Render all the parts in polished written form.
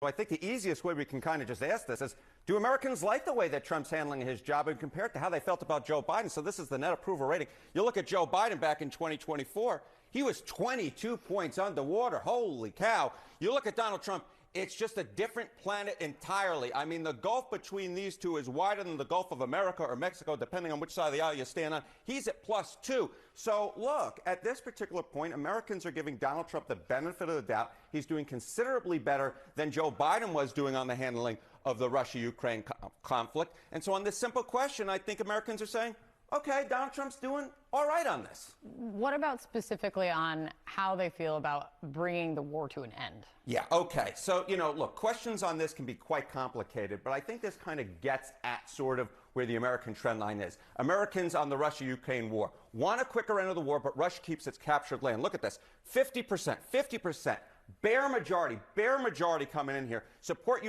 I think the easiest way we can kind of just ask this is, do Americans like the way that Trump's handling his job and compare it to how they felt about Joe Biden? So this is the net approval rating. You look at Joe Biden back in 2024, he was 22 points underwater. Holy cow. You look at Donald Trump, it's just a different planet entirely. I mean, the gulf between these two is wider than the Gulf of America or Mexico, depending on which side of the aisle you stand on. He's at +2. So, look, at this particular point, Americans are giving Donald Trump the benefit of the doubt. He's doing considerably better than Joe Biden was doing on the handling of the Russia-Ukraine conflict. And so on this simple question, I think Americans are saying, okay, Donald Trump's doing all right on this. What about specifically on how they feel about bringing the war to an end? Yeah, okay. So, look, questions on this can be quite complicated, but I think this kind of gets at sort of where the American trend line is. Americans on the Russia-Ukraine war want a quicker end of the war, but Russia keeps its captured land. Look at this, 50%. Bare majority coming in here. Support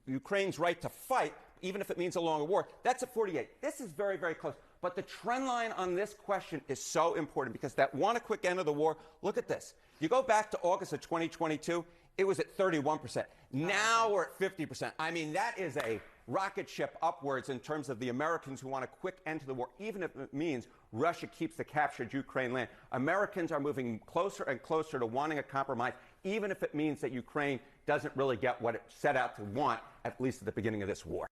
Ukraine's right to fight, even if it means a longer war. That's at 48. This is very, very close. But the trend line on this question is so important because that want a quick end of the war, look at this. You go back to August of 2022, it was at 31%. Now we're at 50%. I mean, that is a rocket ship upwards in terms of the Americans who want a quick end to the war, even if it means Russia keeps the captured Ukraine land. Americans are moving closer and closer to wanting a compromise, even if it means that Ukraine doesn't really get what it set out to want, at least at the beginning of this war.